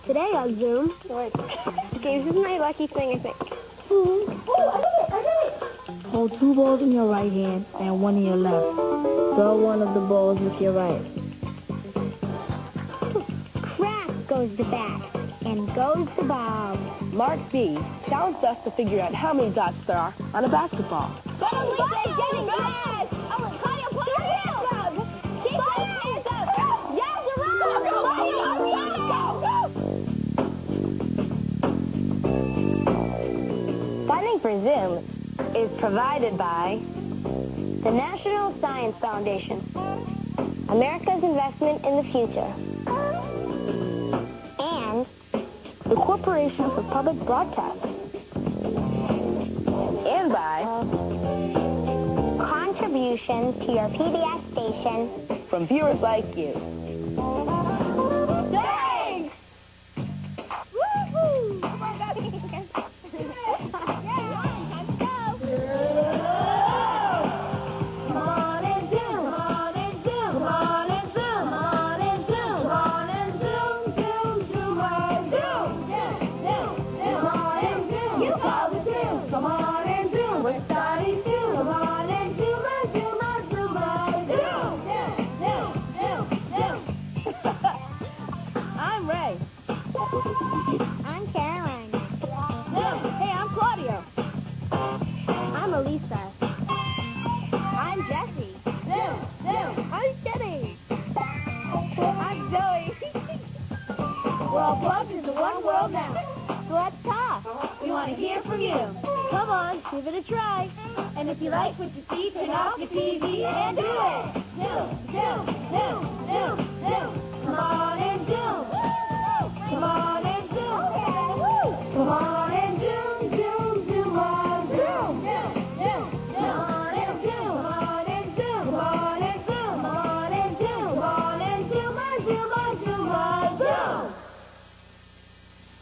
Today on Zoom. What? Okay, this is my lucky thing, I think. Hold 2 balls in your right hand and 1 in your left. Throw one of the balls with your right. Crack goes the bat, and goes the ball. Mark B challenged us to figure out how many dots there are on a basketball. Funding for Zoom is provided by the National Science Foundation, America's investment in the future, and the Corporation for Public Broadcasting, And by contributions to your PBS station from viewers like you. Thanks! Woo-hoo! Oh my God. I'm Ray. I'm Caroline. Hey, I'm Claudia. I'm Elisa. I'm Jessie. I'm Jenny. I'm Zoe. We're all plugged into one world now. So let's talk. We want to hear from you. Come on, give it a try. And if you like what you see, turn off your TV and do it. Zoom. Come on and zoom. Come on and zoom. Come on and zoom on. Zoom. Come on and zoom. Come on and zoom. Come on and zoom. Come on and zoom. Come on and zoom.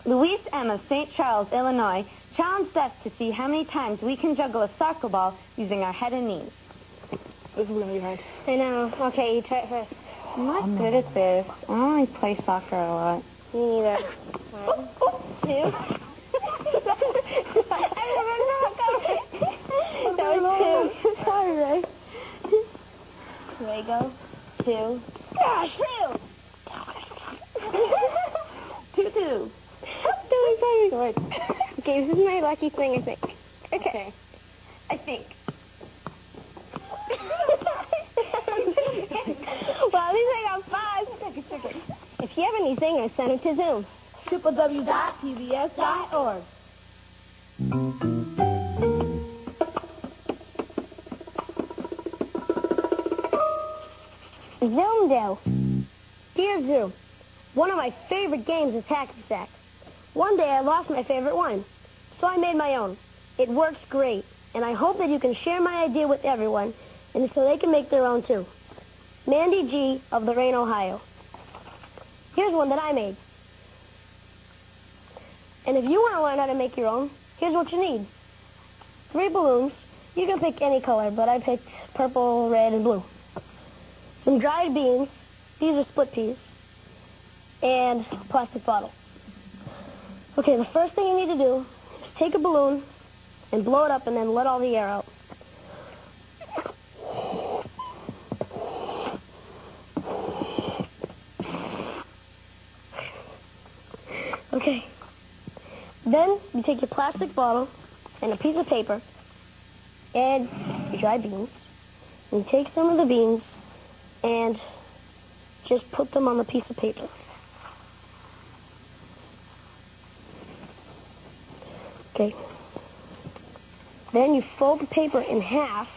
Louise M. of St. Charles, Illinois, challenged us to see how many times we can juggle a soccer ball using our head and knees. This is going to be hard. I know. Okay, you try it first. I'm not good at this. I only play soccer a lot. Me neither. 1, 2. That was 2. Sorry, Ray. There you go. 2. Gosh, 2. 2-2. Okay, this is my lucky thing, I think. Okay. I think. Well, at least I got 5. If you have any singers, send it to Zoom. www.pbs.org. Zoom do. Dear Zoom, one of my favorite games is Hacky-Sack. One day I lost my favorite one, so I made my own. It works great, and I hope that you can share my idea with everyone, and so they can make their own too. Mandy G. of Lorain, Ohio. Here's one that I made. And if you want to learn how to make your own, here's what you need. 3 balloons. You can pick any color, but I picked purple, red, and blue. Some dried beans. These are split peas. And a plastic bottle. Okay, the first thing you need to do is take a balloon and blow it up and then let all the air out. Okay. Then you take your plastic bottle and a piece of paper and your dried beans. And you take some of the beans and just put them on the piece of paper. Okay. Then you fold the paper in half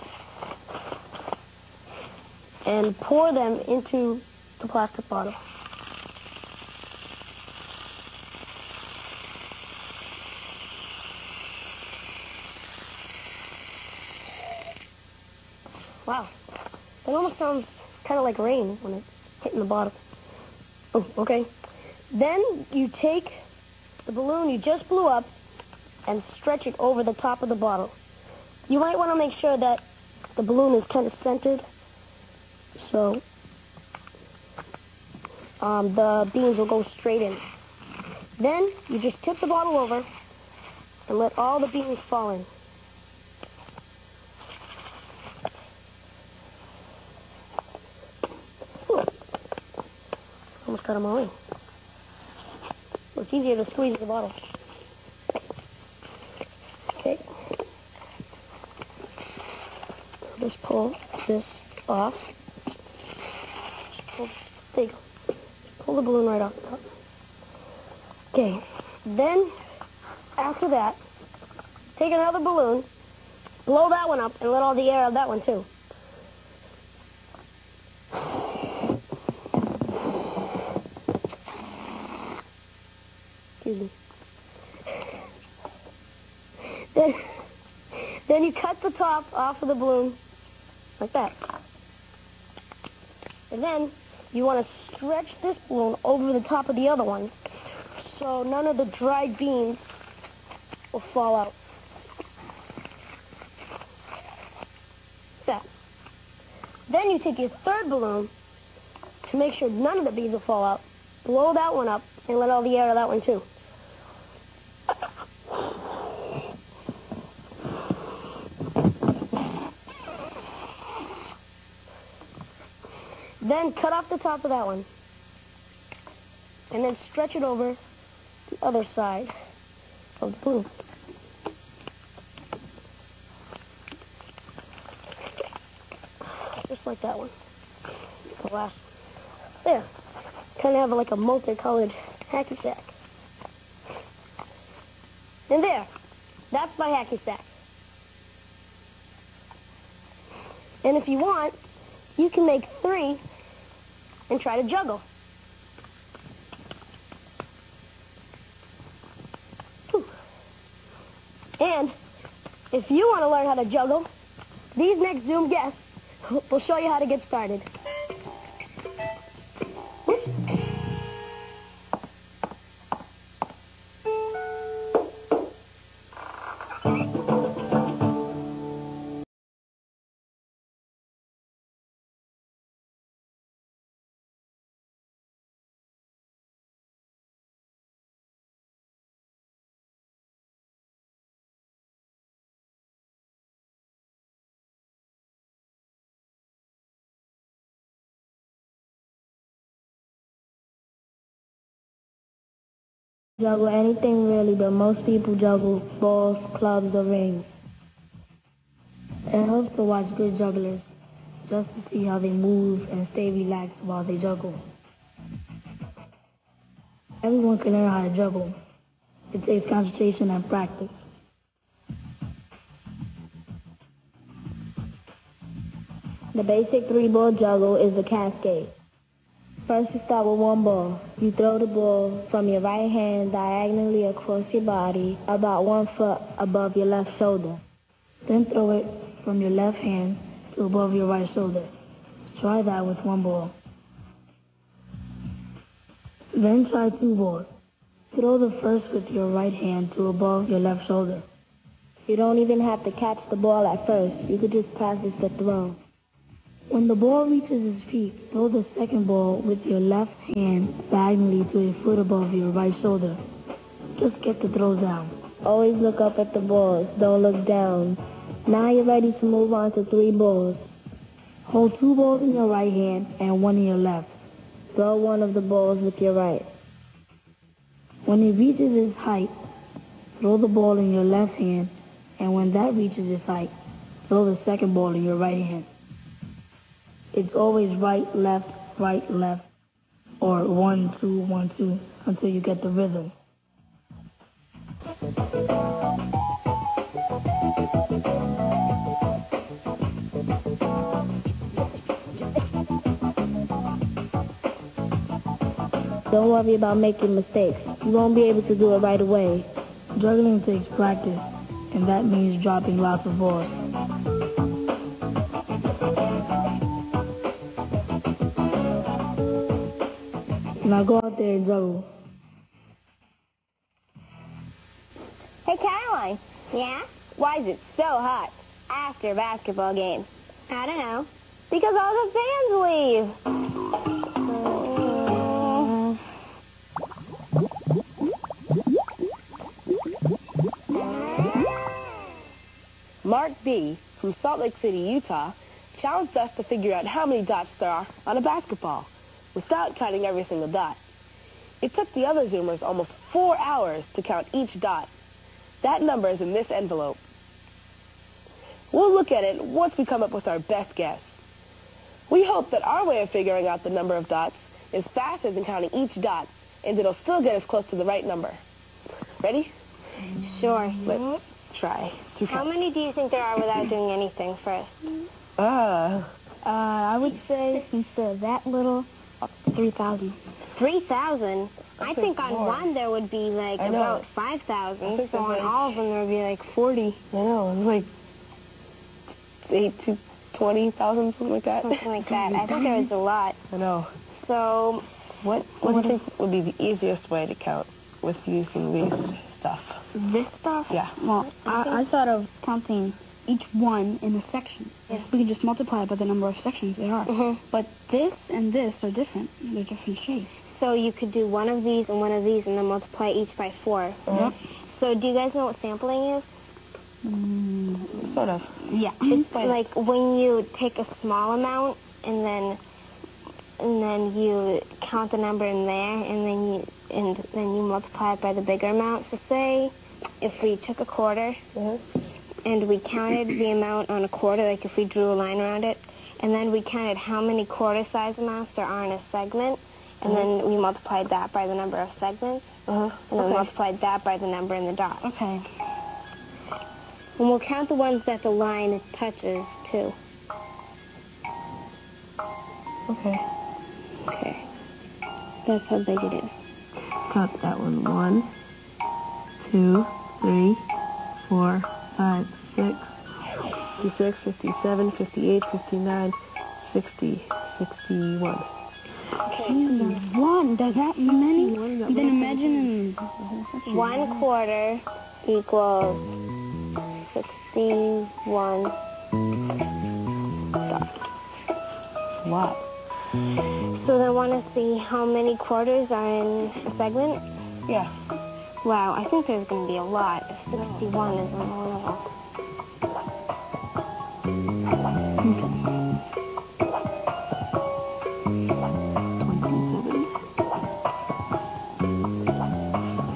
and pour them into the plastic bottle. Wow. That almost sounds kind of like rain when it's hitting the bottom. Oh, okay. Then you take the balloon you just blew up and stretch it over the top of the bottle. You might want to make sure that the balloon is kind of centered, so the beans will go straight in. Then you just tip the bottle over and let all the beans fall in. Ooh. Almost got them all in. Well, it's easier to squeeze the bottle. Okay. Just pull this off. There you go. Pull the balloon right off the top. Okay. Then, after that, take another balloon, blow that one up, and let all the air out of that one too. Excuse me. Then you cut the top off of the balloon, like that. And then you want to stretch this balloon over the top of the other one, so none of the dried beans will fall out. That. Then you take your third balloon to make sure none of the beans will fall out. Blow that one up and let all the air out of that one too. Then cut off the top of that one. And then stretch it over the other side of the balloon. Just like that one. The last one. There. Kind of have like a multicolored hacky sack. And there. That's my hacky sack. And if you want, you can make 3 and try to juggle. Whew. And if you want to learn how to juggle, these next Zoom guests will show you how to get started. Whoops. Juggle anything really, but most people juggle balls, clubs, or rings. It helps to watch good jugglers, just to see how they move and stay relaxed while they juggle. Everyone can learn how to juggle. It takes concentration and practice. The basic 3-ball juggle is a cascade. First, you start with 1 ball. You throw the ball from your right hand diagonally across your body, about 1 foot above your left shoulder. Then throw it from your left hand to above your right shoulder. Try that with 1 ball. Then try 2 balls. Throw the first with your right hand to above your left shoulder. You don't even have to catch the ball at first. You could just practice the throw. When the ball reaches its peak, throw the second ball with your left hand diagonally to a foot above your right shoulder. Just get the throw down. Always look up at the balls. Don't look down. Now you're ready to move on to 3 balls. Hold 2 balls in your right hand and 1 in your left. Throw one of the balls with your right. When it reaches its height, throw the ball in your left hand, and when that reaches its height, throw the second ball in your right hand. It's always right, left, or 1, 2, 1, 2 until you get the rhythm. Don't worry about making mistakes. You won't be able to do it right away. Juggling takes practice, and that means dropping lots of balls. Now go out there and juggle. Hey, Caroline. Yeah? Why is it so hot after a basketball game? I don't know. Because all the fans leave. Mark B. from Salt Lake City, Utah, challenged us to figure out how many dots there are on a basketball without counting every single dot. It took the other Zoomers almost 4 hours to count each dot. That number is in this envelope. We'll look at it once we come up with our best guess. We hope that our way of figuring out the number of dots is faster than counting each dot, and it'll still get us close to the right number. Ready? Sure. Let's try to How count. many do you think there are without doing anything first? I would say, since they're that little, 3,000. 3,000? I think on more. one there would be like I know. about I 5,000. think So there's on like- all of them there would be like 40. I know, it's like 8 to 20,000, something like that. Something like that. I think there was a lot. I know. So What do you think would be the easiest way to count with using these stuff? This stuff? Yeah. Well, I thought of counting each one in a section. We can just multiply it by the number of sections there are. Mhm. But this and this are different. They're different shapes. So you could do one of these and one of these and then multiply each by 4. Yep. So do you guys know what sampling is? Sort of. Yeah. It's like when you take a small amount and then you count the number in there and then you multiply it by the bigger amount. So say if we took a quarter and we counted the amount on a quarter, like if we drew a line around it, and then we counted how many quarter size amounts there are in a segment, and then we multiplied that by the number of segments, and then multiplied that by the number in the dot. Okay. And we'll count the ones that the line touches, too. Okay. Okay. That's how big it is. Count that one. 1, 2, 3, 4, 5, 6, 56, 57, 58, 59, 60, 61. Jesus, one. There's that many? Then imagine in the whole section. 1 quarter equals 61 dots. Wow. So then want to see how many quarters are in a segment? Yeah. Wow, I think there's going to be a lot if 61 isn't one of them.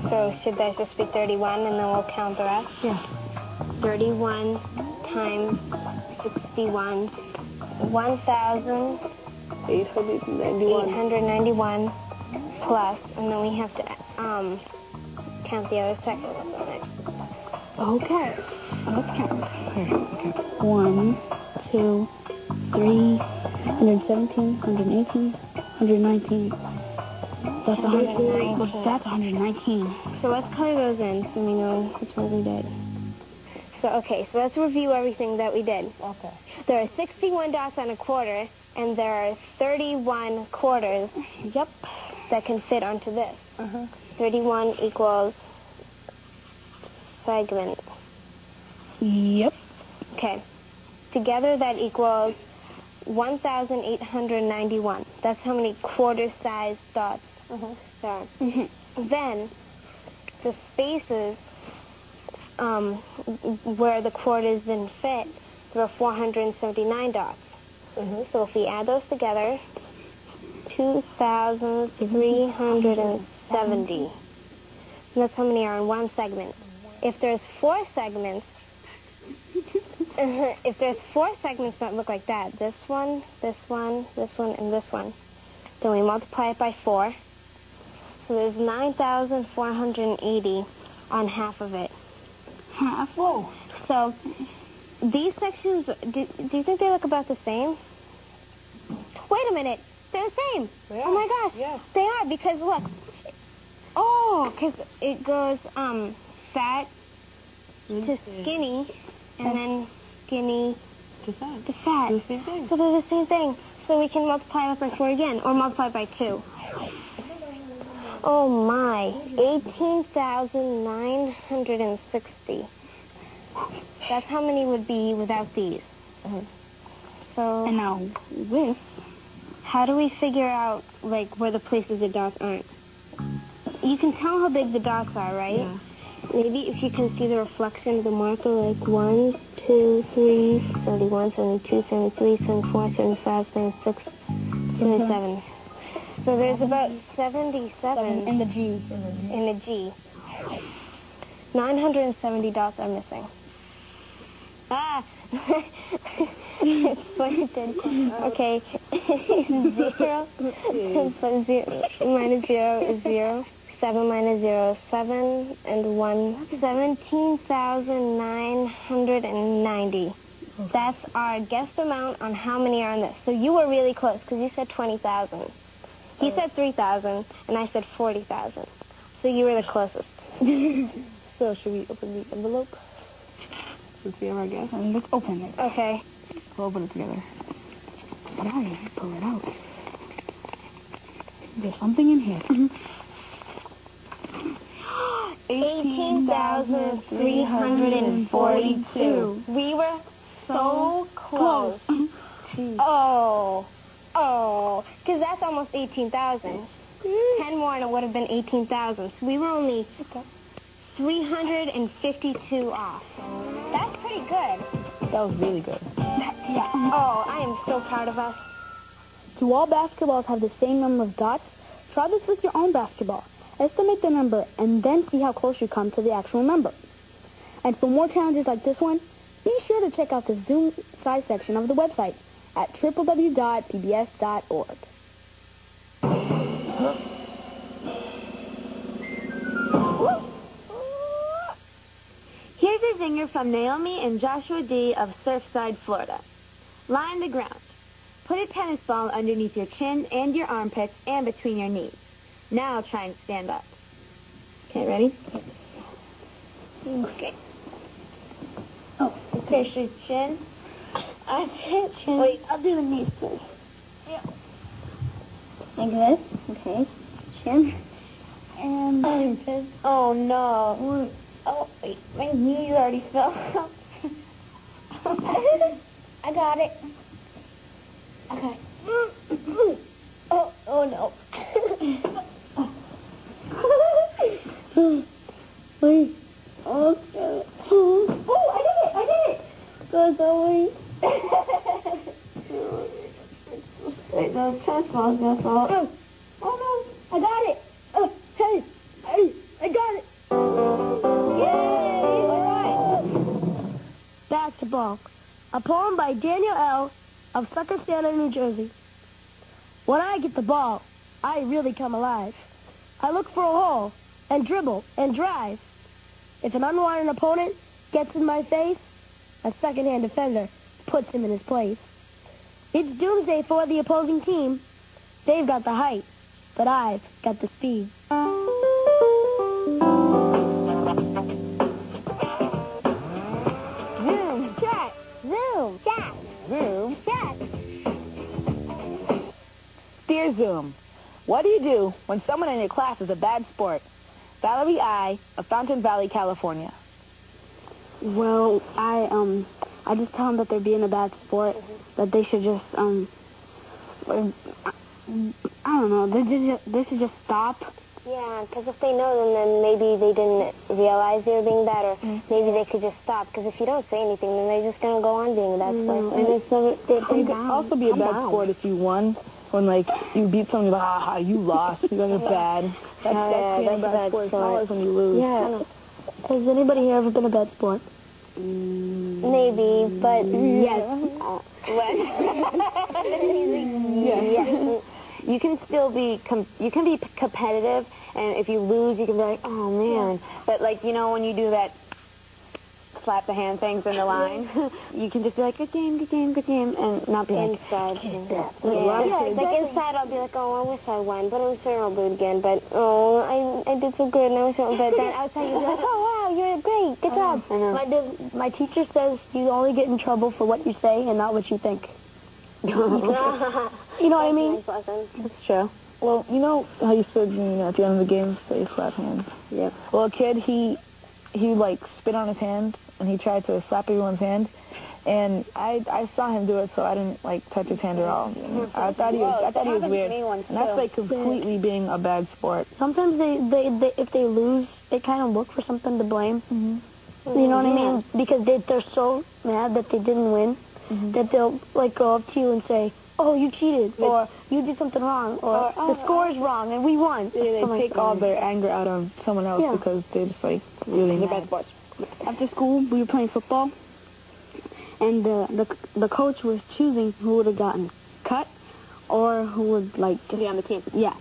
So should that just be 31 and then we'll count the rest? Yeah. 31 times 61, 891. 891 plus, and then we have to count the other sections on it. Okay. Let's count. 1, 2, 3, 117, 118, 119. That's 119. But that's 119. So let's color those in so we know which ones we did. So, okay, so let's review everything that we did. Okay. There are 61 dots on a quarter, and there are 31 quarters that can fit onto this. 31 equals segment. Yep. Okay. Together that equals 1,891. That's how many quarter-sized dots there are. Then the spaces where the quarters didn't fit, there are 479 dots. So if we add those together, 2,370. And that's how many are in one segment. If there's 4 segments, that look like that, this one, this one, this one, and this one, then we multiply it by 4. So there's 9,480 on half of it. Half. Whoa. So these sections, do you think they look about the same? Wait a minute. They're the same. They Oh are. my gosh. Yes. They are, because look. Oh, because it goes fat to skinny, and then skinny To that. to fat. The same thing. So they're the same thing. So we can multiply it by 4 again, or multiply by 2. Oh my, 18,960. That's how many would be without these. So And now with, how do we figure out like where the places the dots aren't? You can tell how big the dots are, right? Yeah. maybe if you can see the reflection of the marker, like 1, 2, 3, 71, 72, 73, 74, 75, 76, 77. So there's about 77 In the G. in the G. 970 dots are missing. Ah! It's slanted. Okay. 0 minus 0 is 0. 7 minus 0 is 7. And 1, 17,990. That's our guessed amount on how many are on this. So you were really close because you said 20,000. He said 3,000, and I said 40,000. So you were the closest. So should we open the envelope? Since we have our guess. Let's open it. Okay. We'll open it together. But I didn't pull it out. There's something in here. 18,342. We were so close. Oh, because that's almost 18,000. 10 more and it would have been 18,000. So we were only 352 off. That's pretty good. That was really good. Yeah. Oh, I am so proud of us. Do all basketballs have the same number of dots? Try this with your own basketball. Estimate the number and then see how close you come to the actual number. And for more challenges like this one, be sure to check out the Zoom size section of the website at www.pbs.org. Here's a zinger from Naomi and Joshua D. of Surfside, Florida. Lie on the ground. Put a tennis ball underneath your chin and your armpits and between your knees. Now try and stand up. Okay, ready? Okay. Oh, first your chin. Chin. Wait, I'll do the knees first. Yeah. Like this. Okay. Chin. And armpits. Oh, no. Oh, wait. My knees already fell out. I got it. Okay. Oh no. Wait. Okay. Oh, I did it. Goes away. Wait, the tennis ball's gonna fall. Oh no, I got it. Hey, I got it. Yay! All right. Basketball. A poem by Daniel L. of Suckersana, New Jersey. When I get the ball, I really come alive. I look for a hole and dribble and drive. If an unwanted opponent gets in my face, a second-hand defender puts him in his place. It's doomsday for the opposing team. They've got the height, but I've got the speed. Zoom, chat, zoom, chat, zoom, chat. Dear Zoom, what do you do when someone in your class is a bad sport? Valerie I. of Fountain Valley, California. Well, I just tell them that they're being a bad sport, that they should just, I don't know, they should just stop. Yeah, because if they know, then maybe they didn't realize they were being bad, or maybe they could just stop. Because if you don't say anything, then they're just going to go on being a bad sport. And it's so, You could also be a bad sport if you won. When, like, you beat someone, you're like, you lost. You guys are bad. That's being a bad sport. It's not always when you lose. Yeah. Has anybody here ever been a bad sport? Maybe, but yes. What? Yes. You can still be, you can be competitive, and if you lose, you can be like, oh, man. But, like, you know, when you do that slap the hand things in the line, you can just be like, good game, and not be like, Inside. yeah. Like inside I'll be like, oh, I wish I won, but I'm sure I'll do it again. But, oh, I did so good, and I wish I won. But then outside you'll be like, oh, wow, you're great, good job. I know. My teacher says you only get in trouble for what you say and not what you think. You know what I mean? Nice lesson. That's true. Well, you know how you said, at the end of the game, say slap hands? Yep. Well, a kid, he like, spit on his hand, and he tried to slap everyone's hand, And I saw him do it, so I didn't like touch his hand at all. I thought he was weird. And that's like completely being a bad sport. Sometimes they if they lose, they kind of look for something to blame. You know what I mean? Because they're so mad that they didn't win that they'll like go up to you and say, "Oh, you cheated," or "You did something wrong," or "The score is wrong and we won." They take all their anger out on someone else because they're just like really mad. Bad sports. After school, we were playing football, and the coach was choosing who would have gotten cut or who would like just Be on the team. Yeah,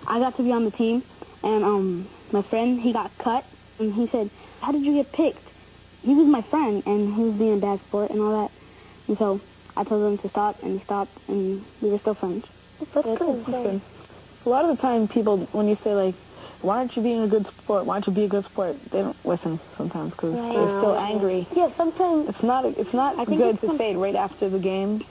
I got to be on the team, and my friend, he got cut, and he said, "How did you get picked?" He was my friend, and he was being a bad sport and all that, and so I told him to stop, and he stopped, and we were still friends. That's good. A lot of the time, people, when you say like, "Why aren't you being a good sport? Why don't you be a good sport?" They don't listen sometimes because they're still angry. Yeah, sometimes It's not good to say it right after the game,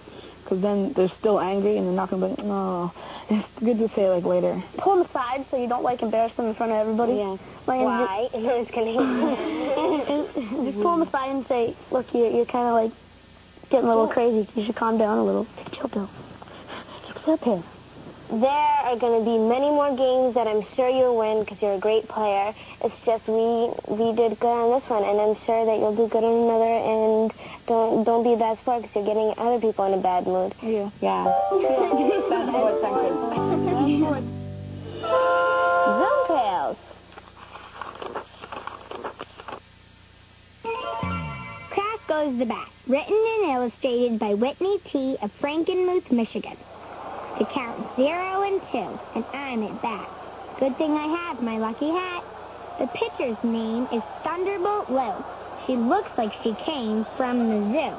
because then they're still angry and they're not gonna be. No, it's good to say it like later. pull them aside so you don't like embarrass them in front of everybody. Yeah. Like, Why? I'm just kidding. Just pull them aside and say, "Look, you're kind of like getting a little crazy. You should calm down a little. Take a chill pill. Take a chill pill." There are going to be many more games that I'm sure you'll win because you're a great player. It's just we did good on this one, and I'm sure that you'll do good on another. And don't be a bad sport because you're getting other people in a bad mood. Yeah. Yeah. Bad sports aren't good. Zoom Tales. Crack Goes the Bat, written and illustrated by Whitney T. of Frankenmuth, Michigan. To count 0 and 2, and I'm at bat. Good thing I have my lucky hat. The pitcher's name is Thunderbolt Lou. She looks like she came from the zoo.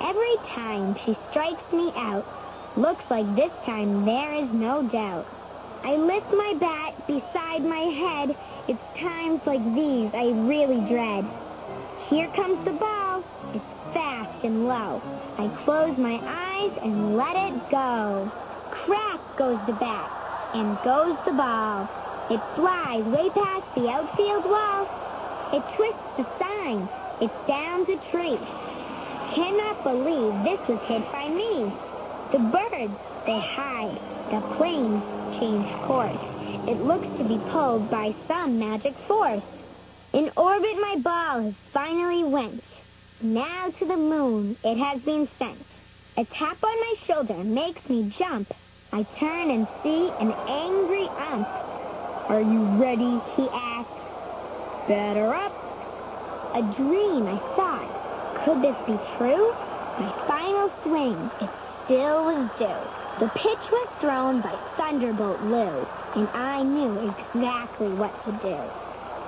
Every time she strikes me out, looks like this time there is no doubt. I lift my bat beside my head. It's times like these I really dread. Here comes the ball. It's fast and low. I close my eyes and let it go. Crack goes the bat, and goes the ball. It flies way past the outfield wall. It twists a sign. It downs a tree. Cannot believe this was hit by me. The birds, they hide. The planes change course. It looks to be pulled by some magic force. In orbit my ball has finally went. Now to the moon it has been sent. A tap on my shoulder makes me jump. I turn and see an angry ump. Are you ready? He asks. Batter up. A dream, I thought. Could this be true? My final swing, it still was due. The pitch was thrown by Thunderbolt Lou, and I knew exactly what to do.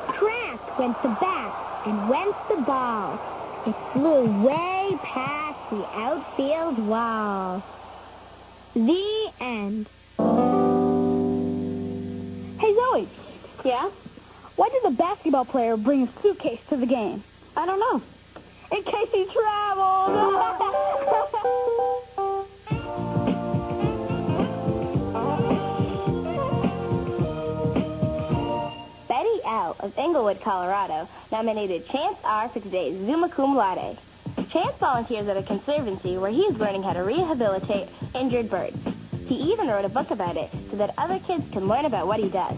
Crack went the bat, and went the ball. It flew way past the outfield wall. The end. Hey, Zoe, Yeah? why did the basketball player bring a suitcase to the game? I don't know. In case he traveled. Betty L. of Englewood, Colorado, nominated Chance R. for today's Summa Cum Laude. Chance volunteers at a conservancy where he is learning how to rehabilitate injured birds. He even wrote a book about it so that other kids can learn about what he does.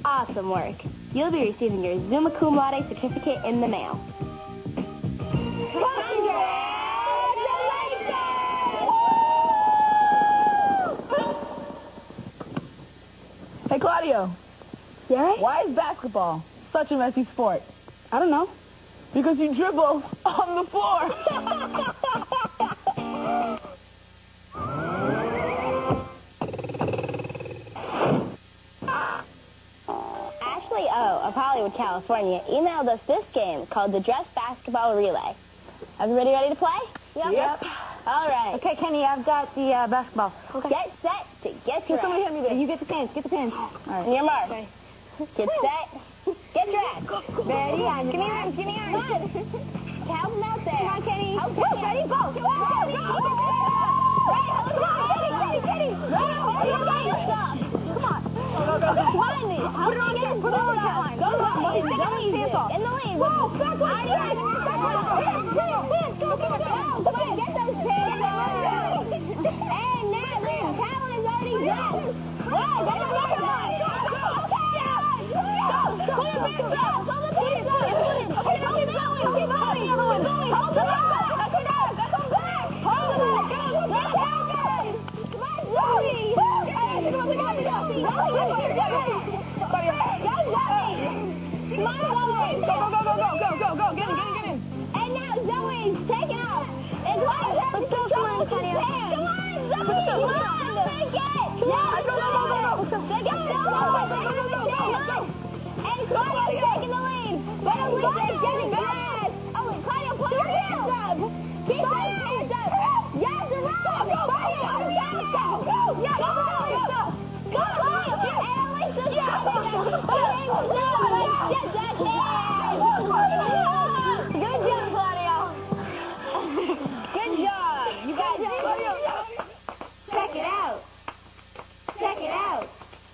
Awesome work. You'll be receiving your Summa Cum Laude certificate in the mail. Hey, Claudio. Yeah? Why is basketball such a messy sport? I don't know. Because you dribble on the floor. Ashley O. of Hollywood, California, emailed us this game called the Dress Basketball Relay. Everybody ready to play? Yep. All right. Okay, Kenny, I've got the basketball. Get set to get dressed. Somebody hand me this. You get the pins. Get the pins. On your mark. Get set. Get dressed. Ready? Give me arms. Give me arms. Help them out there. Come on, Kenny. Help them. Ready? Go. Come on, Kenny. Put it on that line. Go. In the lead. Whoa, back. Go.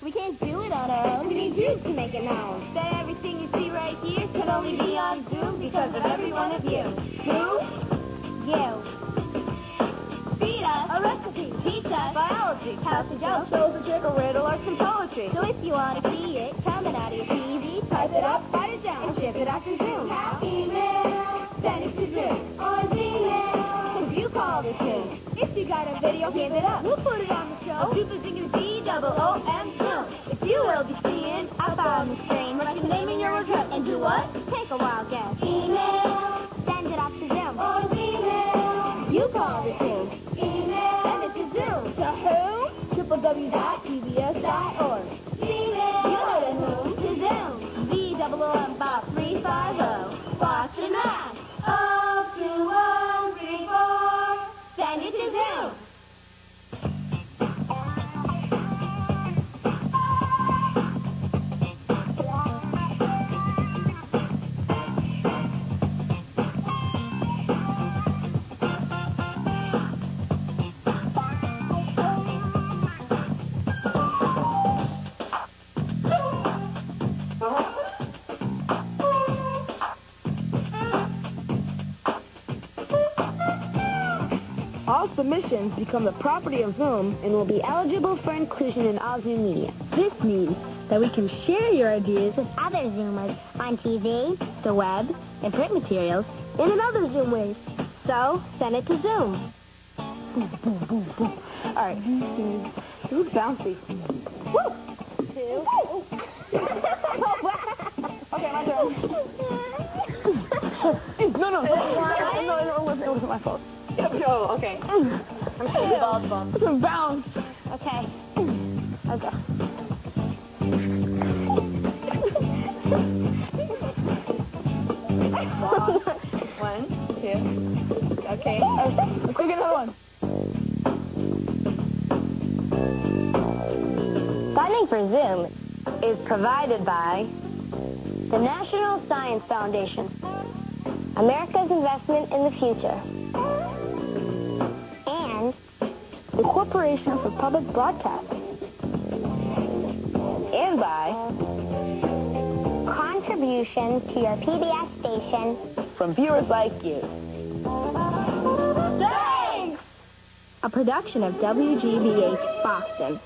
We can't do it on our own. We need you to make it known. That everything you see right here can only be on Zoom because of every one of you. Who? You. Feed us a recipe. Teach us biology. How to jump. Shows a trick, a riddle, or some poetry. So if you want to see it coming out of your TV, type it up, write it down, and ship it out to Zoom. Email. Send it to Zoom. On Gmail. If you call the Zoom. If you got a video, give it up. We'll put it on the show. Super Zingers Z-O-O-M Zoom. If you will be seeing up on the screen, write your name in your address and do what? Take a wild guess. Email. Send it off to Zoom. Or Gmail. You call the Zoom. Email. Send it to Zoom. To who? www.pbs.org. Gmail. You know the who. To Zoom. Z-O-O-M Bob 350. Boston, Mass. 02134. Send it to Zoom. All submissions become the property of Zoom and will be eligible for inclusion in all Zoom media. This means that we can share your ideas With other Zoomers on TV, the web, and print materials, and in other Zoom ways. so send it to Zoom. All right. It looks bouncy. Woo! Okay, my turn. No, it wasn't my fault. Oh, okay. I'm sure the ball's ball. It's a bounce. Okay. Okay. One, two. Okay. Let's go get another one. Funding for Zoom is provided by the National Science Foundation, America's investment in the future, And the Corporation for Public Broadcasting, and by contributions to your PBS station. From viewers like you. Thanks! A production of WGBH Boston.